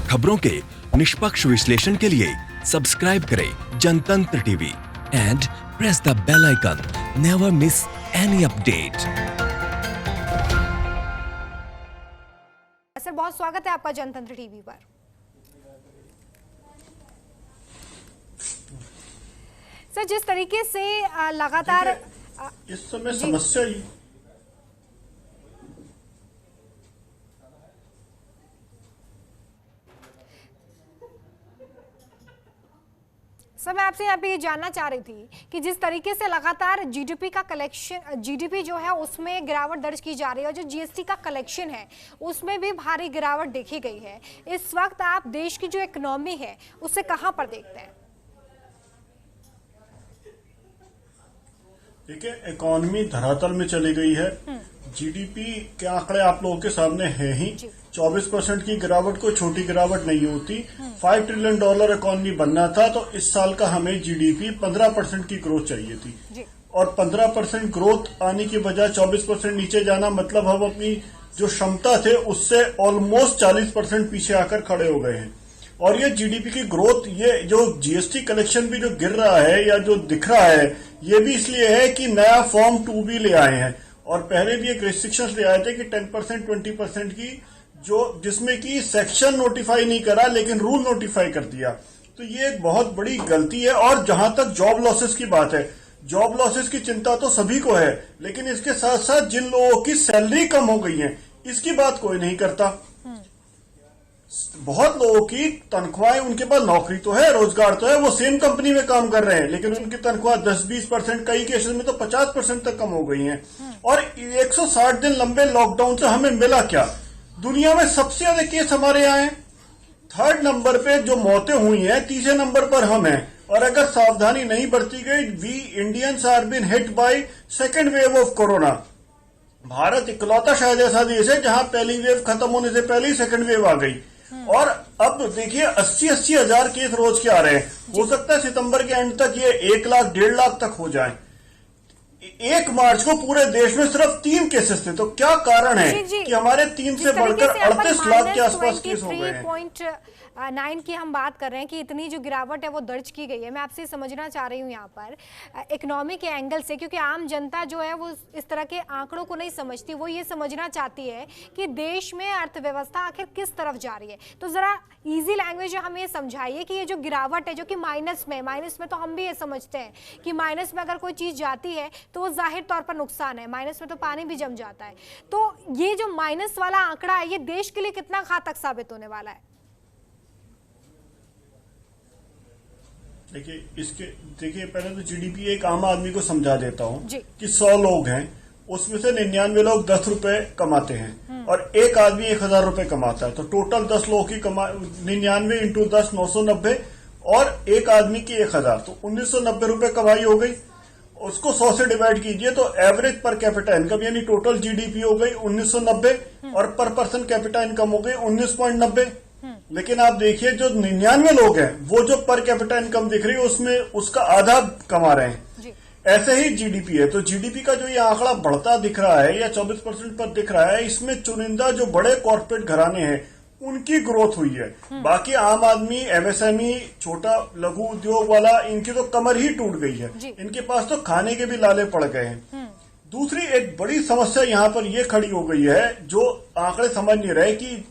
खबरों के निष्पक्ष विश्लेषण के लिए सब्सक्राइब करें Jantantra TV and press the bell icon. Never miss any update. Sir, बहुत स्वागत है आपका जनतंत्र टीवी पर। सर, जिस तरीके से लगातार इस समय समस्या ही सर, मैं आपसे यहाँ पे ये जानना चाह रही थी कि जिस तरीके से लगातार जीडीपी का कलेक्शन, जीडीपी जो है उसमें गिरावट दर्ज की जा रही है और जो जीएसटी का कलेक्शन है उसमें भी भारी गिरावट देखी गई है। इस वक्त आप देश की जो इकोनॉमी है उसे कहां पर देखते हैं? देखिए, इकोनॉमी धरातल में चली गई है। जीडीपी के आंकड़े आप लोगों के सामने है ही। 24% की गिरावट कोई छोटी गिरावट नहीं होती। $5 ट्रिलियन इकोनॉमी बनना था तो इस साल का हमें जीडीपी 15% की ग्रोथ चाहिए थी और 15% ग्रोथ आने की बजाय 24% नीचे जाना, मतलब हम अपनी जो क्षमता थे उससे ऑलमोस्ट 40% पीछे आकर खड़े हो गए हैं। और ये जीडीपी की ग्रोथ, ये जो जीएसटी कलेक्शन भी जो गिर रहा है या जो दिख रहा है, ये भी इसलिए है कि नया फॉर्म 2 भी ले आए हैं और पहले भी एक रिस्ट्रिक्शंस ले आए थे कि 10% 20% की, जो जिसमें कि सेक्शन नोटिफाई नहीं करा लेकिन रूल नोटिफाई कर दिया। तो ये एक बहुत बड़ी गलती है। और जहां तक जॉब लॉसेस की बात है, जॉब लॉसेस की चिंता तो सभी को है, लेकिन इसके साथ साथ जिन लोगों की सैलरी कम हो गई है इसकी बात कोई नहीं करता। बहुत लोगों की तनख्वाहें, उनके पास नौकरी तो है, रोजगार तो है, वो सेम कंपनी में काम कर रहे हैं, लेकिन उनकी तनख्वाह 10-20%, कई केसेस में तो 50% तक कम हो गई है। और 160 दिन लंबे लॉकडाउन से हमें मिला क्या? दुनिया में सबसे ज्यादा केस हमारे यहाँ है। 3rd नंबर पे जो मौतें हुई हैं, 3रे नंबर पर हम हैं। और अगर सावधानी नहीं बरती गई, we Indians are been hit by second wave of corona. Bharat इकलौता शायद ऐसा देश है जहां पहली वेव खत्म होने से पहले ही सेकेंड वेव आ गई। और अब देखिए 80-80 हजार केस रोज के आ रहे हैं। हो सकता है सितंबर के एंड तक ये 1 लाख 1.5 लाख तक हो जाए। 1 मार्च को पूरे देश में सिर्फ 3 केसेस थे। तो क्या कारण है कि हमारे 3 से बढ़कर 38 लाख के आसपास केस हो गए हैं? 9 की हम बात कर रहे हैं कि इतनी जो गिरावट है वो दर्ज की गई है। मैं आपसे समझना चाह रही हूँ यहाँ पर इकोनॉमी के एंगल से, क्योंकि आम जनता जो है वो इस तरह के आंकड़ों को नहीं समझती। वो ये समझना चाहती है कि देश में अर्थव्यवस्था आखिर किस तरफ जा रही है। तो जरा इजी लैंग्वेज में हमें ये समझाइए कि ये जो गिरावट है जो कि माइनस में तो हम भी ये समझते हैं कि माइनस में अगर कोई चीज जाती है तो वो जाहिर तौर पर नुकसान है। माइनस में तो पानी भी जम जाता है। तो ये जो माइनस वाला आंकड़ा है ये देश के लिए कितना घातक साबित होने वाला है? देखिए पहले तो जीडीपी एक आम आदमी को समझा देता हूं कि 100 लोग हैं, उसमें से 99 लोग 10 रुपए कमाते हैं और एक आदमी 1000 रुपए कमाता है। तो टोटल 10 लोगों की 99 इंटू 10 990 और एक आदमी की 1000, तो 1990 रुपए कमाई हो गई। उसको 100 से डिवाइड कीजिए तो एवरेज पर कैपिटा इनकम यानी टोटल जीडीपी हो गई 1990 और पर पर्सन कैपिटा इनकम हो गई 19.90। लेकिन आप देखिए जो 99 लोग हैं वो जो पर कैपिटा इनकम दिख रही है उसमें उसका आधा कमा रहे हैं। ऐसे ही जीडीपी है। तो जीडीपी का जो ये आंकड़ा बढ़ता दिख रहा है या 24% पर दिख रहा है, इसमें चुनिंदा जो बड़े कॉर्पोरेट घराने हैं उनकी ग्रोथ हुई है। बाकी आम आदमी, एमएसएमई, छोटा लघु उद्योग वाला, इनकी तो कमर ही टूट गई है। इनके पास तो खाने के भी लाले पड़ गए हैं। दूसरी एक बड़ी समस्या यहाँ पर यह खड़ी हो गई है, जो आंकड़े समझ नहीं रहे कि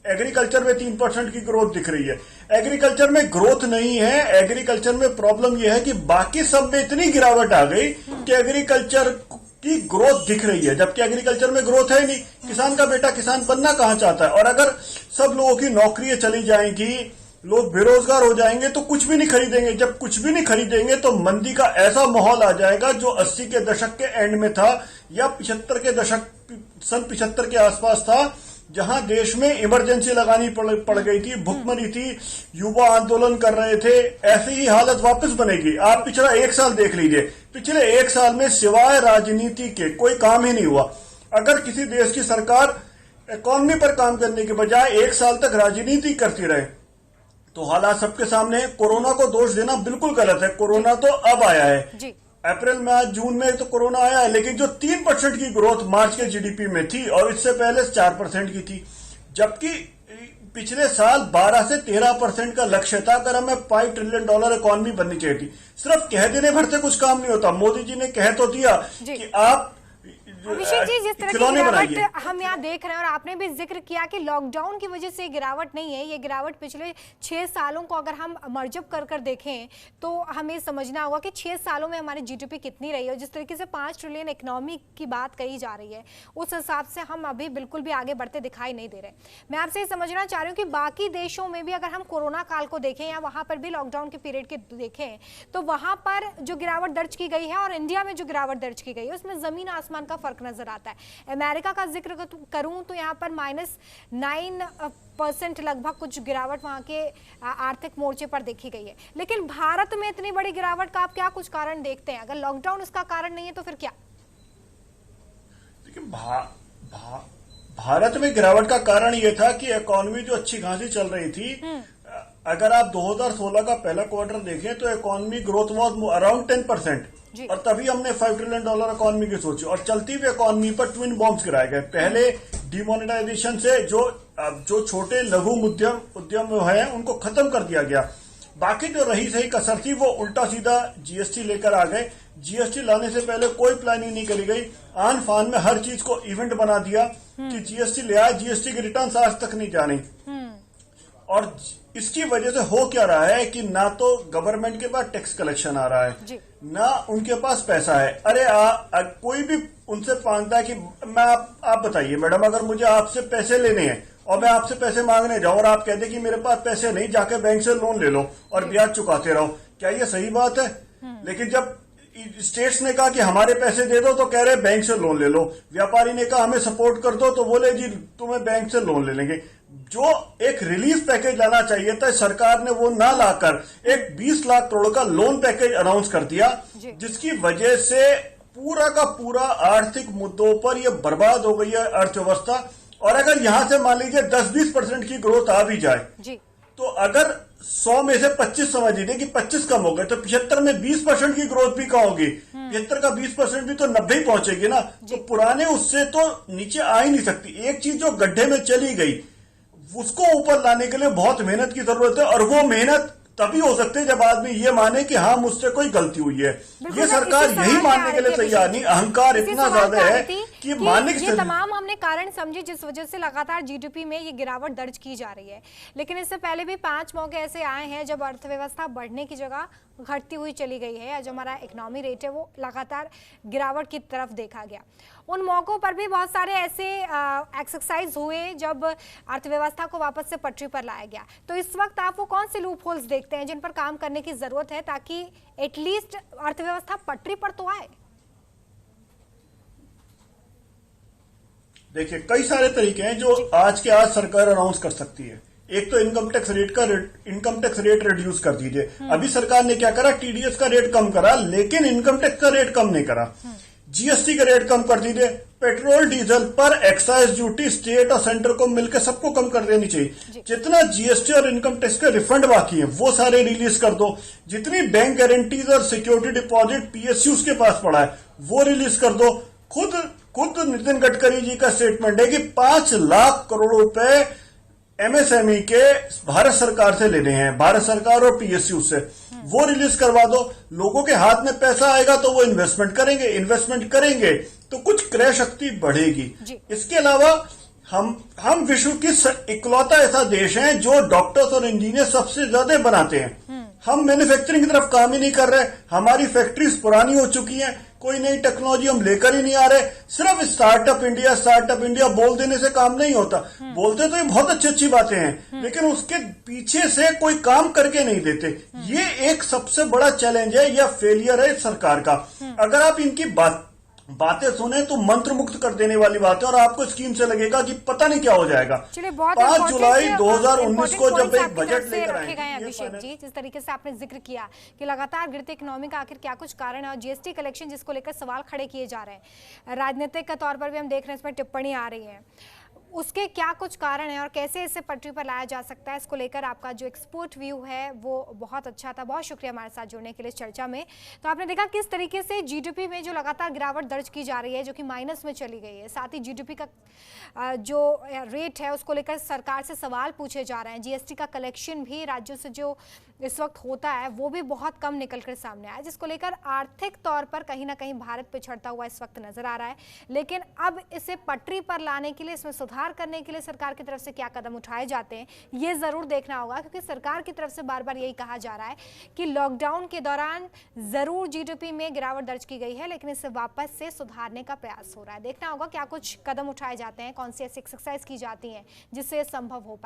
एग्रीकल्चर में 3% की ग्रोथ दिख रही है। एग्रीकल्चर में ग्रोथ नहीं है। एग्रीकल्चर में प्रॉब्लम यह है कि बाकी सब में इतनी गिरावट आ गई कि एग्रीकल्चर की ग्रोथ दिख रही है, जबकि एग्रीकल्चर में ग्रोथ है नहीं। किसान का बेटा किसान बनना कहां चाहता है? और अगर सब लोगों की नौकरियां चली जाएंगी, लोग बेरोजगार हो जाएंगे तो कुछ भी नहीं खरीदेंगे। जब कुछ भी नहीं खरीदेंगे तो मंदी का ऐसा माहौल आ जाएगा जो 80 के दशक के एंड में था या 75 के दशक, सन 75 के आसपास था, जहां देश में इमरजेंसी लगानी पड़ गई थी, भुखमरी थी, युवा आंदोलन कर रहे थे। ऐसी ही हालत वापस बनेगी। आप पिछला 1 साल देख लीजिए। पिछले 1 साल में सिवाय राजनीति के कोई काम ही नहीं हुआ। अगर किसी देश की सरकार इकोनॉमी पर काम करने के बजाय 1 साल तक राजनीति करती रहे तो हालात सबके सामने है। कोरोना को दोष देना बिल्कुल गलत है। कोरोना तो अब आया है। अप्रैल में, जून में तो कोरोना आया है, लेकिन जो 3% की ग्रोथ मार्च के जीडीपी में थी और इससे पहले 4% की थी, जबकि पिछले साल 12 से 13% का लक्ष्य था। अगर हमें $5 ट्रिलियन इकोनॉमी बननी चाहिए थी। सिर्फ कह देने भर से कुछ काम नहीं होता। मोदी जी ने कह तो दिया कि आप अभिषेक जी, जिस तरह की गिरावट हम यहाँ देख रहे हैं, और आपने भी जिक्र किया कि लॉकडाउन की वजह से गिरावट नहीं है, ये गिरावट पिछले 6 सालों को अगर हम मर्जअप कर कर देखें तो हमें समझना होगा कि 6 सालों में हमारी जीडीपी कितनी रही है। जिस तरीके से 5 ट्रिलियन इकोनॉमी की बात कही जा रही है, उस हिसाब से हम अभी बिल्कुल भी आगे बढ़ते दिखाई नहीं दे रहे। मैं आपसे ये समझना चाह रही हूँ कि बाकी देशों में भी अगर हम कोरोना काल को देखें या वहाँ पर भी लॉकडाउन के पीरियड के देखें तो वहाँ पर जो गिरावट दर्ज की गई है और इंडिया में जो गिरावट दर्ज की गई है उसमें जमीन आसमान का फर्क नजर आता है। अमेरिका का जिक्र करूं तो यहाँ पर -9% लगभग कुछ गिरावट वहां के आर्थिक मोर्चे पर देखी गई है। लेकिन भारत में इतनी बड़ी गिरावट का आप क्या कुछ कारण देखते हैं? अगर लॉकडाउन उसका कारण नहीं है तो फिर क्या? देखिए, भारत में गिरावट का कारण यह था कि इकोनॉमी जो अच्छी खासी चल रही थी। अगर आप 2016 का पहला क्वार्टर देखें तो इकोनॉमी ग्रोथ वाज अराउंड 10%, और तभी हमने $5 ट्रिलियन इकोनॉमी की सोची, और चलती हुई इकोनॉमी पर ट्विन बॉम्ब्स गिराए गए। पहले डिमोनेटाइजेशन से जो छोटे लघु उद्यम हैं उनको खत्म कर दिया गया। बाकी जो रही सही कसर थी वो उल्टा सीधा जीएसटी लेकर आ गए। जीएसटी लाने से पहले कोई प्लानिंग नहीं करी गई। आन फान में हर चीज को इवेंट बना दिया कि जीएसटी ले आए, जीएसटी के रिटर्न आज तक नहीं जाने। और इसकी वजह से हो क्या रहा है कि ना तो गवर्नमेंट के पास टैक्स कलेक्शन आ रहा है, ना उनके पास पैसा है। अरे कोई भी उनसे मांगता है कि आप बताइए मैडम, अगर मुझे आपसे पैसे लेने हैं और मैं आपसे पैसे मांगने जाऊं और आप कहते कि मेरे पास पैसे नहीं, जाके बैंक से लोन ले लो और ब्याज चुकाते रहो, क्या ये सही बात है? लेकिन जब स्टेट्स ने कहा कि हमारे पैसे दे दो तो कह रहे बैंक से लोन ले लो। व्यापारी ने कहा हमें सपोर्ट कर दो तो बोले जी तुम्हें बैंक से लोन ले लेंगे। जो एक रिलीफ पैकेज लाना चाहिए था सरकार ने वो ना लाकर एक 20 लाख करोड़ का लोन पैकेज अनाउंस कर दिया, जिसकी वजह से पूरा का पूरा आर्थिक मुद्दों पर ये बर्बाद हो गई है अर्थव्यवस्था। और अगर यहां से मान लीजिए 10-20% की ग्रोथ आ भी जाए तो अगर 100 में से 25 समझ लीजिए कि 25 कम हो गए तो 75 में 20% की ग्रोथ भी कहाँ होगी? 75 का 20% भी तो 90 ही पहुंचेगी ना। तो पुराने उससे तो नीचे आ ही नहीं सकती। एक चीज जो गड्ढे में चली गई उसको ऊपर लाने के लिए बहुत मेहनत की जरूरत है, और वो मेहनत तभी हो सकते हैं जब आदमी ये माने कि हाँ मुझसे कोई गलती हुई है। ये सरकार यही मानने के लिए तैयार नहीं। अहंकार इतना ज्यादा है कि मानने के तमाम हमने कारण समझे जिस वजह से लगातार जीडीपी में ये गिरावट दर्ज की जा रही है। लेकिन इससे पहले भी 5 मौके ऐसे आए हैं जब अर्थव्यवस्था बढ़ने की जगह घटती हुई चली गई है, या जो हमारा इकोनॉमी रेट है वो लगातार गिरावट की तरफ देखा गया। उन मौकों पर भी बहुत सारे ऐसे एक्सरसाइज हुए जब अर्थव्यवस्था को वापस से पटरी पर लाया गया। तो इस वक्त आप वो कौन से लूप होल्स देखते हैं जिन पर काम करने की जरूरत है ताकि एटलीस्ट अर्थव्यवस्था पटरी पर तो आए? देखिए, कई सारे तरीके हैं जो आज के आज सरकार अनाउंस कर सकती है। एक तो इनकम टैक्स रेट रिड्यूस कर दीजिए। अभी सरकार ने क्या करा, टीडीएस का रेट कम करा लेकिन इनकम टैक्स का रेट कम नहीं करा। जीएसटी का रेट कम कर दीजिए। पेट्रोल डीजल पर एक्साइज ड्यूटी स्टेट और सेंटर को मिलकर सबको कम कर देनी चाहिए। जितना जीएसटी और इनकम टैक्स के रिफंड बाकी है वो सारे रिलीज कर दो। जितनी बैंक गारंटीज और सिक्योरिटी डिपॉजिट पीएसयूज के पास पड़ा है वो रिलीज कर दो। खुद नितिन गडकरी जी का स्टेटमेंट है कि 5 लाख करोड़ रुपए एमएसएमई के भारत सरकार से लेने हैं, भारत सरकार और पीएसयू से, वो रिलीज करवा दो। लोगों के हाथ में पैसा आएगा तो वो इन्वेस्टमेंट करेंगे तो कुछ क्रय शक्ति बढ़ेगी। इसके अलावा हम विश्व की इकलौता ऐसा देश है जो डॉक्टर्स और इंजीनियर सबसे ज्यादा बनाते हैं। हम मैन्युफैक्चरिंग की तरफ काम ही नहीं कर रहे। हमारी फैक्ट्रीज पुरानी हो चुकी हैं, कोई नई टेक्नोलॉजी हम लेकर ही नहीं आ रहे। सिर्फ स्टार्टअप इंडिया बोल देने से काम नहीं होता। बोलते तो ये बहुत अच्छी बातें हैं लेकिन उसके पीछे से कोई काम करके नहीं देते। ये एक सबसे बड़ा चैलेंज है या फेलियर है सरकार का। अगर आप इनकी बातें सुने तो मंत्र मुक्त कर देने वाली बात है और आपको स्कीम से लगेगा कि पता नहीं क्या हो जाएगा। 5 जुलाई 2019 को जब एक बजट लेकर आए अभिषेक जी, जिस तरीके से आपने जिक्र किया कि लगातार गिरती इकोनॉमी का आखिर क्या कुछ कारण है और जीएसटी कलेक्शन जिसको लेकर सवाल खड़े किए जा रहे हैं, राजनीतिक के तौर पर भी हम देख रहे हैं इसमें टिप्पणी आ रही है। उसके क्या कुछ कारण हैं और कैसे इसे पटरी पर लाया जा सकता है, इसको लेकर आपका जो एक्सपर्ट व्यू है वो बहुत अच्छा था। बहुत शुक्रिया हमारे साथ जुड़ने के लिए इस चर्चा में। तो आपने देखा किस तरीके से जीडीपी में जो लगातार गिरावट दर्ज की जा रही है, जो कि माइनस में चली गई है, साथ ही जीडीपी का जो रेट है उसको लेकर सरकार से सवाल पूछे जा रहे हैं। जीएसटी का कलेक्शन भी राज्यों से जो इस वक्त होता है वो भी बहुत कम निकलकर सामने आया, जिसको लेकर आर्थिक तौर पर कहीं ना कहीं भारत पिछड़ता हुआ इस वक्त नजर आ रहा है। लेकिन अब इसे पटरी पर लाने के लिए, इसमें सुधार करने के लिए सरकार की तरफ से क्या कदम उठाए जाते हैं ये जरूर देखना होगा, क्योंकि सरकार की तरफ से बार बार यही कहा जा रहा है कि लॉकडाउन के दौरान जरूर जीडीपी में गिरावट दर्ज की गई है, लेकिन इसे वापस से सुधारने का प्रयास हो रहा है। देखना होगा क्या कुछ कदम उठाए जाते हैं, कौन सी ऐसी एक्सरसाइज की जाती है जिससे संभव हो पाए।